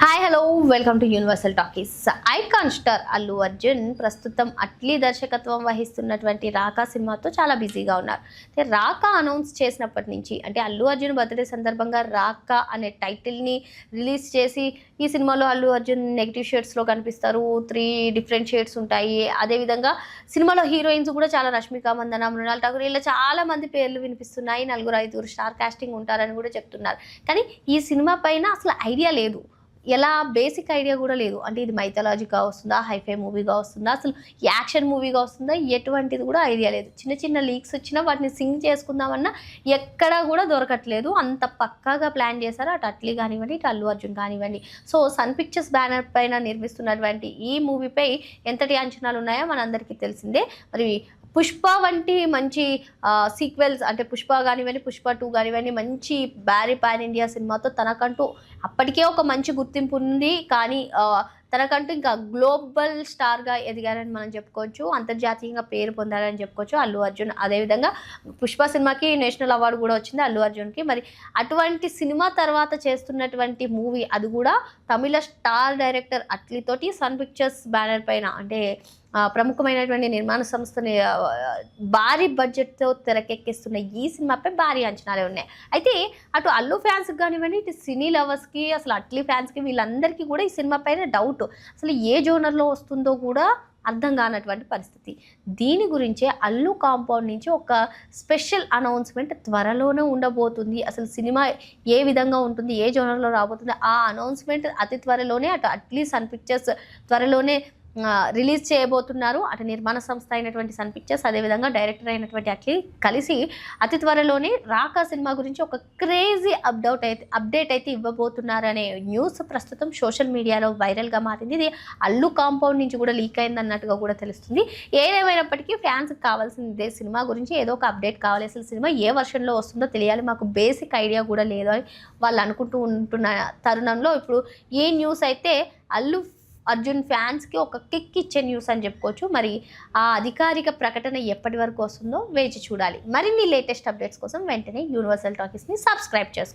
Hi hello welcome to universal talkies. Icon star Allu Arjun ప్రస్తుతం అట్లీ దర్శకత్వం వహిస్తున్నటువంటి రాకా సినిమాతో చాలా బిజీగా ఉన్నారు. రాకా అనౌన్స్ చేసినప్పటి నుంచి అంటే అల్లు అర్జున్ బర్త్డే సందర్భంగా రాకా అనే టైటిల్ని రిలీజ్ చేసి ఈ సినిమాలో అల్లు అర్జున్ నెగిటివ్ షేడ్స్లో కనిపిస్తారు. 3 డిఫరెంట్ షేడ్స్ ఉంటాయి. అదేవిధంగా సినిమాలో హీరోయిన్స్ కూడా చాలా రష్మిక మందన, మృణాల్ ఠాకూర్ ఇలా చాలా మంది పేర్లు వినిపిస్తున్నాయి. 4-5 స్టార్ కాస్టింగ్ ఉంటారని కూడా చెప్తున్నారు. కానీ ఈ సినిమా పైన అసలు ఐడియా లేదు, ఎలా బేసిక్ ఐడియా కూడా లేదు. అంటే ఇది మైథాలజీగా వస్తుందా, హైఫై మూవీగా వస్తుందా, అసలు యాక్షన్ మూవీగా వస్తుందా, ఎటువంటిది కూడా ఐడియా లేదు. చిన్న చిన్న లీక్స్ వచ్చినా వాటిని సింగ్ చేసుకుందామన్నా ఎక్కడా కూడా దొరకట్లేదు. అంత పక్కాగా ప్లాన్ చేశారు అటు అట్లీ కానివ్వండి, ఇటు అల్లు అర్జున్ కానివ్వండి. సో సన్ పిక్చర్స్ బ్యానర్ పైన నిర్మిస్తున్నటువంటి ఈ మూవీపై ఎంతటి అంచనాలు ఉన్నాయో మనందరికీ తెలిసిందే. మరి పుష్ప వంటి మంచి సీక్వెల్స్ అంటే పుష్ప కానివ్వండి, పుష్ప 2 కానివ్వండి, మంచి భారీ పాన్ ఇండియా సినిమాతో తనకంటూ అప్పటికే ఒక మంచి గుర్తింపు ఉంది. కానీ తనకంటూ ఇంకా గ్లోబల్ స్టార్గా ఎదిగారని మనం చెప్పుకోవచ్చు. అంతర్జాతీయంగా పేరు పొందారని చెప్పుకోవచ్చు అల్లు అర్జున్. అదేవిధంగా పుష్ప సినిమాకి నేషనల్ అవార్డు కూడా వచ్చింది అల్లు అర్జున్కి. మరి అటువంటి సినిమా తర్వాత చేస్తున్నటువంటి మూవీ, అది కూడా తమిళ స్టార్ డైరెక్టర్ అట్లీతోటి సన్ పిక్చర్స్ బ్యానర్ పైన అంటే ప్రముఖమైనటువంటి నిర్మాణ సంస్థని భారీ బడ్జెట్తో తెరకెక్కిస్తున్న ఈ సినిమాపై భారీ అంచనాలే ఉన్నాయి. అయితే అటు అల్లు ఫ్యాన్స్కి కానివ్వండి, ఇటు సినీ లవర్స్కి, అసలు అట్లీ ఫ్యాన్స్కి, వీళ్ళందరికీ కూడా ఈ సినిమా పైన డౌట్. అసలు ఏ జోనర్లో వస్తుందో కూడా అర్థం కానటువంటి పరిస్థితి. దీని గురించే అల్లు కాంపౌండ్ నుంచి ఒక స్పెషల్ అనౌన్స్మెంట్ త్వరలోనే ఉండబోతుంది. అసలు సినిమా ఏ విధంగా ఉంటుంది, ఏ జోనర్లో రాబోతుంది, ఆ అనౌన్స్మెంట్ అతి త్వరలోనే అటు అట్లీ సన్ పిక్చర్స్ త్వరలోనే రిలీజ్ చేయబోతున్నారు. అటు నిర్మాణ సంస్థ అయినటువంటి సన్ పిక్చర్స్, అదేవిధంగా డైరెక్టర్ అయినటువంటి అట్లీ కలిసి అతి త్వరలోనే రాకా సినిమా గురించి ఒక క్రేజీ అప్డేట్ అయితే ఇవ్వబోతున్నారనే న్యూస్ ప్రస్తుతం సోషల్ మీడియాలో వైరల్గా మారింది. ఇది అల్లు కాంపౌండ్ నుంచి కూడా లీక్ అయింది అన్నట్టుగా కూడా తెలుస్తుంది. ఏదేమైనప్పటికీ ఫ్యాన్స్కి కావాల్సిందే సినిమా గురించి ఏదో ఒక అప్డేట్ కావాలి. అసలు సినిమా ఏ వర్షన్లో వస్తుందో తెలియాలి, మాకు బేసిక్ ఐడియా కూడా లేదు అని వాళ్ళు అనుకుంటూ ఉంటున్న తరుణంలో ఇప్పుడు ఈ న్యూస్ అయితే అల్లు అర్జున్ ఫ్యాన్స్కి ఒక కిక్ ఇచ్చే న్యూస్ అని చెప్పుకోవచ్చు. మరి ఆ అధికారిక ప్రకటన ఎప్పటి వరకు వస్తుందో వేచి చూడాలి. మరిన్ని లేటెస్ట్ అప్డేట్స్ కోసం వెంటనే యూనివర్సల్ టాకీస్ని సబ్స్క్రైబ్ చేసుకోండి.